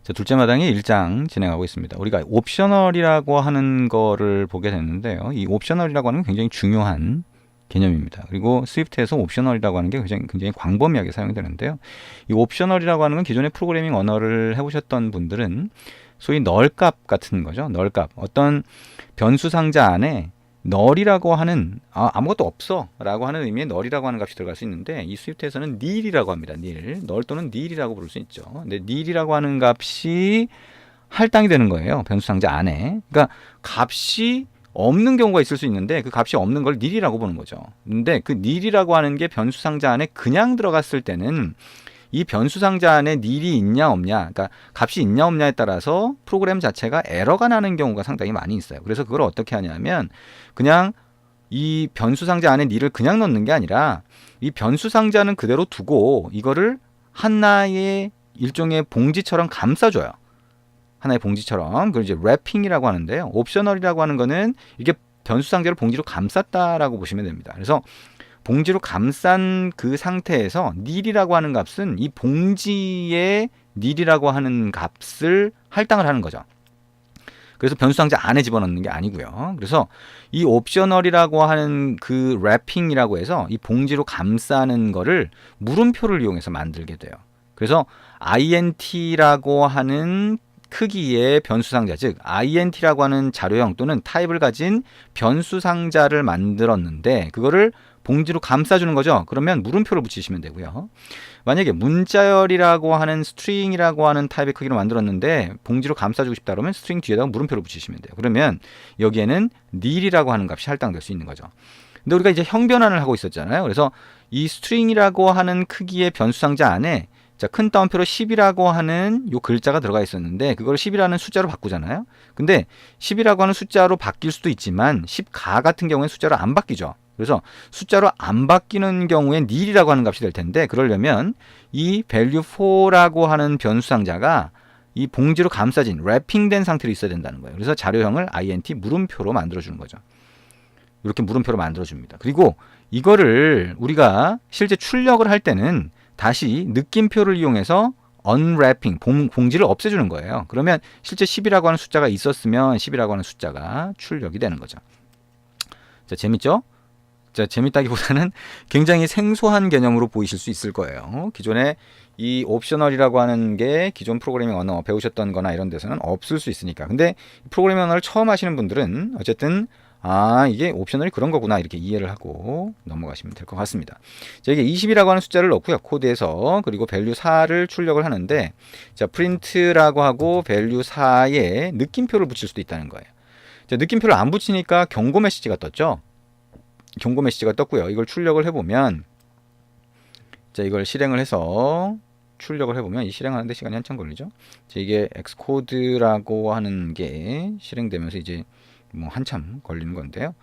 자, 둘째 마당이 1장 진행하고 있습니다. 우리가 옵셔널이라고 하는 거를 보게 됐는데요. 이 옵셔널이라고 하는 건 굉장히 중요한 개념입니다. 그리고 스위프트에서 옵셔널이라고 하는 게 굉장히 광범위하게 사용이 되는데요. 이 옵셔널이라고 하는 건 기존의 프로그래밍 언어를 해보셨던 분들은 소위 널값 같은 거죠. 널값. 어떤 변수 상자 안에 널이라고 하는 아무것도 없어 라고 하는 의미의 널이라고 하는 값이 들어갈 수 있는데, 이 스위프트에서는 nil이라고 합니다. nil. 널 또는 nil이라고 부를 수 있죠. 근데 nil이라고 하는 값이 할당이 되는 거예요. 변수 상자 안에. 그러니까 값이 없는 경우가 있을 수 있는데 그 값이 없는 걸 nil이라고 보는 거죠. 근데 그 nil이라고 하는 게 변수 상자 안에 그냥 들어갔을 때는 이 변수 상자 안에 nil이 있냐 없냐, 그러니까 값이 있냐 없냐에 따라서 프로그램 자체가 에러가 나는 경우가 상당히 많이 있어요. 그래서 그걸 어떻게 하냐면 그냥 이 변수 상자 안에 nil을 그냥 넣는 게 아니라 이 변수 상자는 그대로 두고 이거를 하나의 일종의 봉지처럼 감싸줘요. 하나의 봉지처럼. 그걸 이제 랩핑이라고 하는데요. 옵셔널이라고 하는 거는 이게 변수 상자를 봉지로 감쌌다라고 보시면 됩니다. 그래서 봉지로 감싼 그 상태에서 nil이라고 하는 값은 이 봉지에 nil이라고 하는 값을 할당을 하는 거죠. 그래서 변수 상자 안에 집어넣는 게 아니고요. 그래서 이 옵셔널이라고 하는 그 랩핑이라고 해서 이 봉지로 감싸는 거를 물음표를 이용해서 만들게 돼요. 그래서 int라고 하는 크기의 변수 상자, 즉 int라고 하는 자료형 또는 타입을 가진 변수 상자를 만들었는데 그거를 봉지로 감싸주는 거죠. 그러면 물음표를 붙이시면 되고요. 만약에 문자열이라고 하는 스트링이라고 하는 타입의 크기로 만들었는데 봉지로 감싸주고 싶다 그러면 스트링 뒤에다가 물음표를 붙이시면 돼요. 그러면 여기에는 nil이라고 하는 값이 할당될 수 있는 거죠. 근데 우리가 이제 형변환을 하고 있었잖아요. 그래서 이 스트링이라고 하는 크기의 변수 상자 안에 큰 따옴표로 10이라고 하는 요 글자가 들어가 있었는데 그걸 10이라는 숫자로 바꾸잖아요. 근데 10이라고 하는 숫자로 바뀔 수도 있지만 10가 같은 경우에는 숫자로 안 바뀌죠. 그래서 숫자로 안 바뀌는 경우에 nil이라고 하는 값이 될 텐데 그러려면 이 value4라고 하는 변수 상자가 이 봉지로 감싸진 랩핑된 상태로 있어야 된다는 거예요. 그래서 자료형을 int 물음표로 만들어주는 거죠. 이렇게 물음표로 만들어줍니다. 그리고 이거를 우리가 실제 출력을 할 때는 다시 느낌표를 이용해서 unwrapping, 봉지를 없애주는 거예요. 그러면 실제 10이라고 하는 숫자가 있었으면 10이라고 하는 숫자가 출력이 되는 거죠. 자, 재밌죠? 자, 재밌다기보다는 굉장히 생소한 개념으로 보이실 수 있을 거예요. 기존에 이 옵셔널이라고 하는 게 기존 프로그래밍 언어 배우셨던 거나 이런 데서는 없을 수 있으니까. 근데 프로그래밍 언어를 처음 하시는 분들은 어쨌든 이게 옵셔널이 그런 거구나 이렇게 이해를 하고 넘어가시면 될 것 같습니다. 자, 이게 20이라고 하는 숫자를 넣고요. 코드에서. 그리고 value 4를 출력을 하는데 자, print라고 하고 value 4에 느낌표를 붙일 수도 있다는 거예요. 자, 느낌표를 안 붙이니까 경고 메시지가 떴죠. 경고 메시지가 떴고요. 이걸 출력을 해보면 자, 이걸 실행을 해서 출력을 해보면 이 실행하는데 시간이 한참 걸리죠. 자, 이게 엑스코드라고 하는 게 실행되면서 이제 뭐 한참 걸리는 건데요.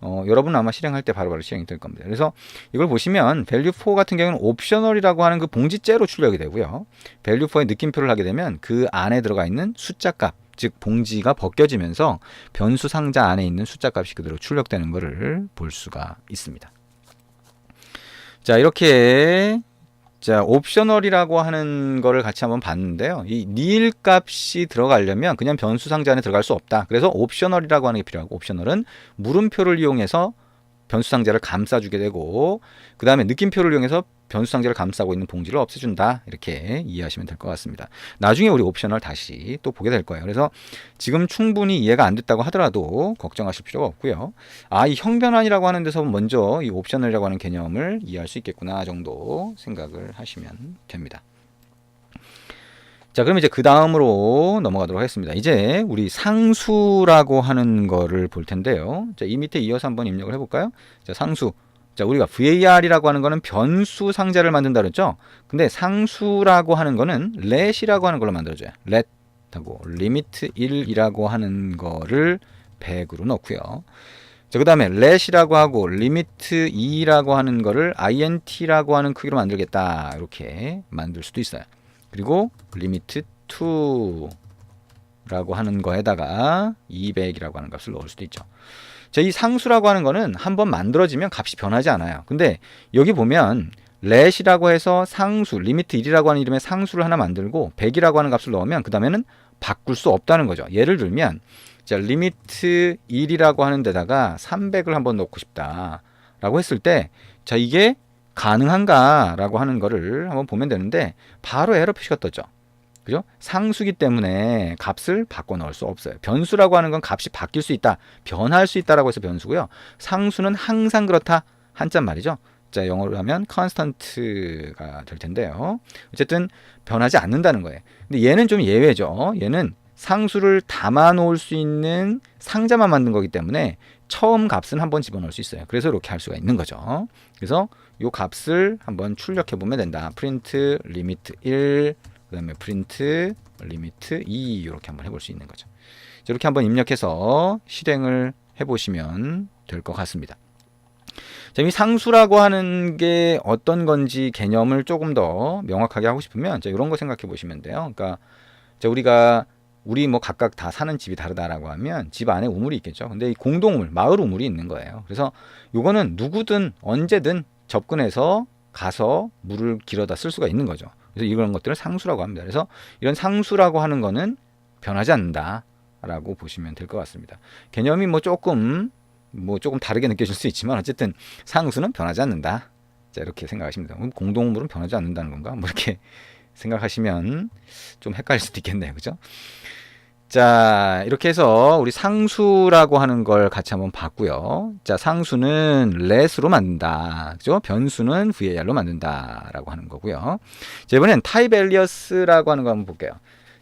여러분은 아마 실행할 때 바로바로 실행이 될 겁니다. 그래서 이걸 보시면 value4 같은 경우는 옵셔널이라고 하는 그 봉지째로 출력이 되고요. value4에 느낌표를 하게 되면 그 안에 들어가 있는 숫자 값, 즉 봉지가 벗겨지면서 변수 상자 안에 있는 숫자 값이 그대로 출력되는 것을 볼 수가 있습니다. 자, 이렇게 자, 옵셔널이라고 하는 거를 같이 한번 봤는데요. 이 nil 값이 들어가려면 그냥 변수 상자 안에 들어갈 수 없다. 그래서 옵셔널이라고 하는 게 필요하고, 옵셔널은 물음표를 이용해서 변수 상자를 감싸주게 되고, 그 다음에 느낌표를 이용해서 변수 상자를 감싸고 있는 봉지를 없애준다. 이렇게 이해하시면 될 것 같습니다. 나중에 우리 옵셔널 다시 또 보게 될 거예요. 그래서 지금 충분히 이해가 안 됐다고 하더라도 걱정하실 필요가 없고요. 이 형변환이라고 하는 데서 먼저 이 옵셔널이라고 하는 개념을 이해할 수 있겠구나 정도 생각을 하시면 됩니다. 자, 그럼 이제 그 다음으로 넘어가도록 하겠습니다. 이제 우리 상수라고 하는 거를 볼 텐데요. 자, 이 밑에 이어서 한번 입력을 해볼까요? 자, 상수. 자, 우리가 var이라고 하는 거는 변수 상자를 만든다 그랬죠? 근데 상수라고 하는 거는 let이라고 하는 걸로 만들어줘요. let 하고 limit 1이라고 하는 거를 100으로 넣고요. 자, 그 다음에 let이라고 하고 limit 2라고 하는 거를 int라고 하는 크기로 만들겠다. 이렇게 만들 수도 있어요. 그리고 limit 2라고 하는 거에다가 200이라고 하는 값을 넣을 수도 있죠. 자, 이 상수라고 하는 거는 한번 만들어지면 값이 변하지 않아요. 근데 여기 보면 let이라고 해서 상수, 리미트 1이라고 하는 이름의 상수를 하나 만들고 100이라고 하는 값을 넣으면 그 다음에는 바꿀 수 없다는 거죠. 예를 들면 자, 리미트 1이라고 하는 데다가 300을 한번 넣고 싶다 라고 했을 때 자, 이게 가능한가 라고 하는 거를 한번 보면 되는데 바로 에러 표시가 떴죠. 그죠? 상수기 때문에 값을 바꿔 넣을 수 없어요. 변수라고 하는 건 값이 바뀔 수 있다, 변할 수 있다라고 해서 변수고요. 상수는 항상 그렇다, 한자 말이죠. 자, 영어로 하면 constant가 될 텐데요. 어쨌든 변하지 않는다는 거예요. 근데 얘는 좀 예외죠. 얘는 상수를 담아 놓을 수 있는 상자만 만든 거기 때문에 처음 값은 한번 집어넣을 수 있어요. 그래서 이렇게 할 수가 있는 거죠. 그래서 이 값을 한번 출력해 보면 된다. 프린트 리미트 1, 그 다음에 프린트 리미트 2 이렇게 한번 해볼 수 있는 거죠. 이렇게 한번 입력해서 실행을 해보시면 될 것 같습니다. 자, 이 상수라고 하는 게 어떤 건지 개념을 조금 더 명확하게 하고 싶으면 자, 이런 거 생각해 보시면 돼요. 그러니까 자, 우리 뭐 각각 다 사는 집이 다르다라고 하면 집 안에 우물이 있겠죠. 근데 이 공동우물, 마을 우물이 있는 거예요. 그래서 요거는 누구든 언제든 접근해서 가서 물을 길어다 쓸 수가 있는 거죠. 그래서 이런 것들을 상수라고 합니다. 그래서 이런 상수라고 하는 거는 변하지 않는다라고 보시면 될 것 같습니다. 개념이 조금 다르게 느껴질 수 있지만 어쨌든 상수는 변하지 않는다. 자, 이렇게 생각하시면 됩니다. 공동우물은 변하지 않는다는 건가? 뭐 이렇게 생각하시면 좀 헷갈릴 수도 있겠네요. 그죠? 자, 이렇게 해서 우리 상수라고 하는 걸 같이 한번 봤고요. 자, 상수는 let으로 만든다. 그죠? 변수는 var로 만든다라고 하는 거고요. 자, 이번엔 type alias라고 하는 거 한번 볼게요.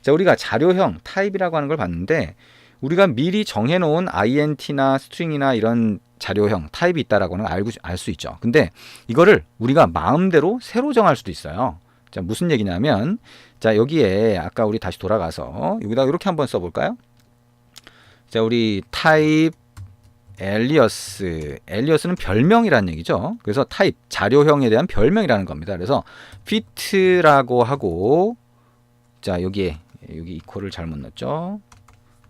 자, 우리가 자료형 type이라고 하는 걸 봤는데 우리가 미리 정해놓은 int나 string이나 이런 자료형 타입이 있다라고 하는 걸 알 수 있죠. 근데 이거를 우리가 마음대로 새로 정할 수도 있어요. 자, 무슨 얘기냐면 자, 여기에 아까 우리 다시 돌아가서 여기다가 이렇게 한번 써볼까요? 자, 우리 type alias는 별명이라는 얘기죠. 그래서 type 자료형에 대한 별명이라는 겁니다. 그래서 fit라고 하고 자, 여기 이퀄을 잘못 넣었죠.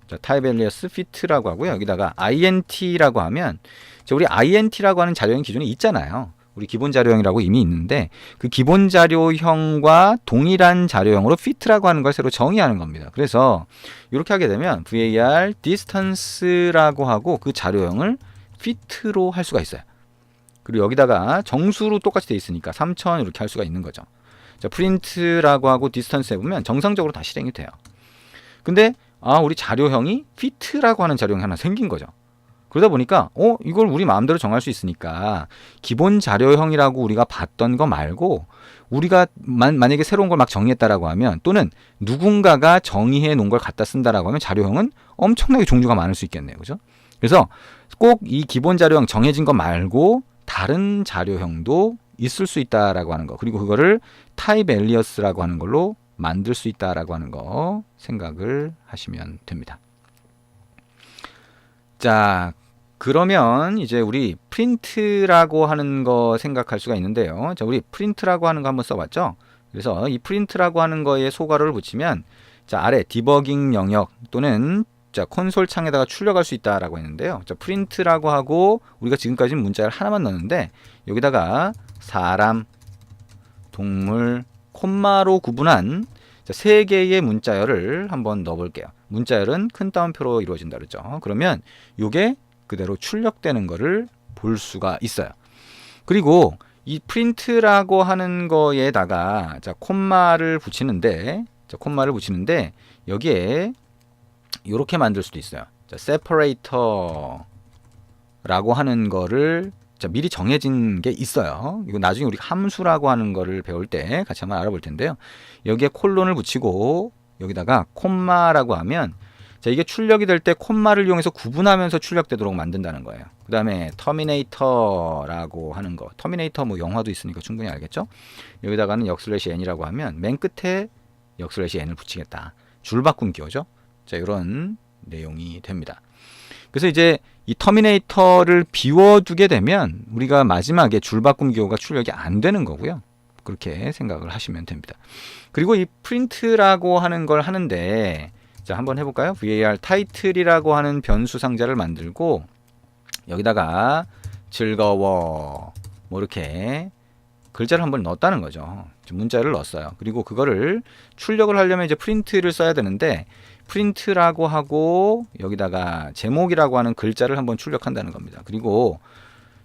자, type alias fit라고 하고요. 여기다가 int라고 하면 자, 우리 int라고 하는 자료형 기준이 있잖아요. 우리 기본 자료형이라고 이미 있는데 그 기본 자료형과 동일한 자료형으로 fit라고 하는 걸 새로 정의하는 겁니다. 그래서 이렇게 하게 되면 var distance라고 하고 그 자료형을 fit로 할 수가 있어요. 그리고 여기다가 정수로 똑같이 돼 있으니까 3000 이렇게 할 수가 있는 거죠. 자, print라고 하고 distance 해보면 정상적으로 다 실행이 돼요. 근데 우리 자료형이 fit라고 하는 자료형이 하나 생긴 거죠. 그러다 보니까 이걸 우리 마음대로 정할 수 있으니까 기본 자료형이라고 우리가 봤던 거 말고 우리가 만약에 새로운 걸 막 정의했다라고 하면 또는 누군가가 정의해 놓은 걸 갖다 쓴다라고 하면 자료형은 엄청나게 종류가 많을 수 있겠네요. 그죠? 그래서 꼭 이 기본 자료형 정해진 거 말고 다른 자료형도 있을 수 있다라고 하는 거. 그리고 그거를 type alias라고 하는 걸로 만들 수 있다라고 하는 거 생각을 하시면 됩니다. 자, 그러면 이제 우리 프린트라고 하는 거 생각할 수가 있는데요. 자, 우리 프린트라고 하는 거 한번 써봤죠. 그래서 이 프린트라고 하는 거에 소괄호를 붙이면 자, 아래 디버깅 영역 또는 자, 콘솔 창에다가 출력할 수 있다라고 했는데요. 자, 프린트라고 하고 우리가 지금까지는 문자를 하나만 넣었는데 여기다가 사람, 동물, 콤마로 구분한 세 개의 문자열을 한번 넣어볼게요. 문자열은 큰 따옴표로 이루어진다 그랬죠. 그러면 이게 그대로 출력되는 거를 볼 수가 있어요. 그리고 이 프린트라고 하는 거에다가 자, 콤마를 붙이는데 여기에 이렇게 만들 수도 있어요. 자, separator라고 하는 거를 자, 미리 정해진 게 있어요. 이거 나중에 우리 함수라고 하는 거를 배울 때 같이 한번 알아볼 텐데요. 여기에 콜론을 붙이고 여기다가 콤마라고 하면 자, 이게 출력이 될 때 콤마를 이용해서 구분하면서 출력되도록 만든다는 거예요. 그 다음에 터미네이터라고 하는 거. 터미네이터 뭐 영화도 있으니까 충분히 알겠죠? 여기다가는 역슬래시 n이라고 하면 맨 끝에 역슬래시 n을 붙이겠다. 줄바꿈 기호죠. 자, 이런 내용이 됩니다. 그래서 이제 이 터미네이터를 비워두게 되면 우리가 마지막에 줄바꿈 기호가 출력이 안 되는 거고요. 그렇게 생각을 하시면 됩니다. 그리고 이 프린트라고 하는 걸 하는데 자, 한번 해볼까요? var title이라고 하는 변수 상자를 만들고 여기다가 즐거워 뭐 이렇게 글자를 한번 넣었다는 거죠. 문자를 넣었어요. 그리고 그거를 출력을 하려면 이제 프린트를 써야 되는데 프린트라고 하고 여기다가 제목이라고 하는 글자를 한번 출력한다는 겁니다. 그리고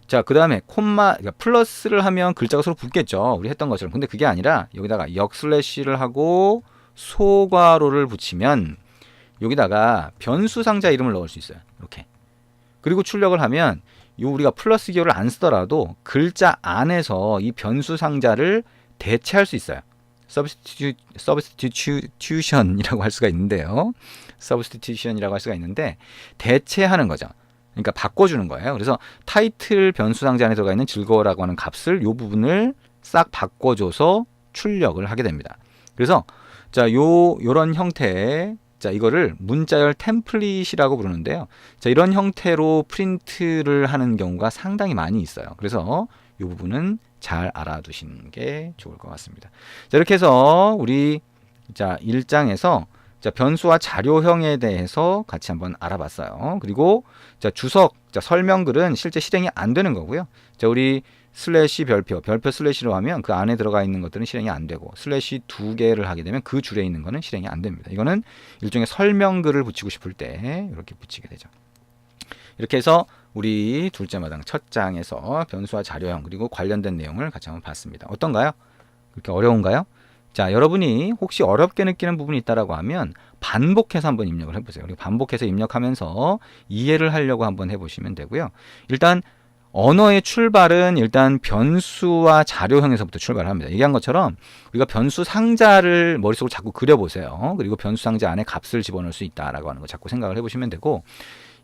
자, 그 다음에 콤마, 그러니까 플러스를 하면 글자가 서로 붙겠죠. 우리 했던 것처럼. 근데 그게 아니라 여기다가 역슬래시를 하고 소괄호를 붙이면 여기다가 변수 상자 이름을 넣을 수 있어요. 이렇게. 그리고 출력을 하면 우리가 플러스 기호를 안 쓰더라도 글자 안에서 이 변수 상자를 대체할 수 있어요. substitution이라고 할 수가 있는데요. substitution이라고 할 수가 있는데 대체하는 거죠. 그러니까 바꿔주는 거예요. 그래서 타이틀 변수 상자 안에 들어가 있는 즐거워라고 하는 값을 이 부분을 싹 바꿔줘서 출력을 하게 됩니다. 그래서 자, 요런 형태의 자, 이거를 문자열 템플릿이라고 부르는데요. 자, 이런 형태로 프린트를 하는 경우가 상당히 많이 있어요. 그래서 이 부분은 잘 알아두시는 게 좋을 것 같습니다. 자, 이렇게 해서 우리 자, 1장에서 자, 변수와 자료형에 대해서 같이 한번 알아봤어요. 그리고 자, 주석, 자, 설명글은 실제 실행이 안 되는 거고요. 자, 우리 슬래시 별표 슬래시로 하면 그 안에 들어가 있는 것들은 실행이 안 되고 슬래시 2개를 하게 되면 그 줄에 있는 거는 실행이 안 됩니다. 이거는 일종의 설명글을 붙이고 싶을 때 이렇게 붙이게 되죠. 이렇게 해서 우리 둘째 마당 첫 장에서 변수와 자료형 그리고 관련된 내용을 같이 한번 봤습니다. 어떤가요? 그렇게 어려운가요? 자, 여러분이 혹시 어렵게 느끼는 부분이 있다라고 하면 반복해서 한번 입력을 해보세요. 그리고 반복해서 입력하면서 이해를 하려고 한번 해보시면 되고요. 일단 언어의 출발은 일단 변수와 자료형에서부터 출발을 합니다. 얘기한 것처럼 우리가 변수 상자를 머릿속으로 자꾸 그려보세요. 그리고 변수 상자 안에 값을 집어넣을 수 있다라고 하는 거 자꾸 생각을 해보시면 되고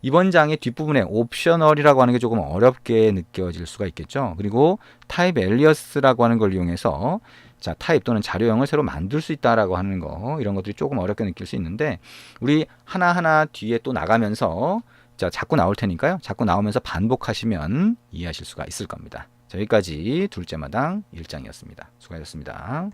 이번 장의 뒷부분에 옵셔널이라고 하는 게 조금 어렵게 느껴질 수가 있겠죠. 그리고 타입 엘리어스라고 하는 걸 이용해서 자, 타입 또는 자료형을 새로 만들 수 있다라고 하는 거 이런 것들이 조금 어렵게 느낄 수 있는데 우리 하나하나 뒤에 또 나가면서 자, 자꾸 나올 테니까요. 자꾸 나오면서 반복하시면 이해하실 수가 있을 겁니다. 자, 여기까지 둘째 마당 1장이었습니다. 수고하셨습니다.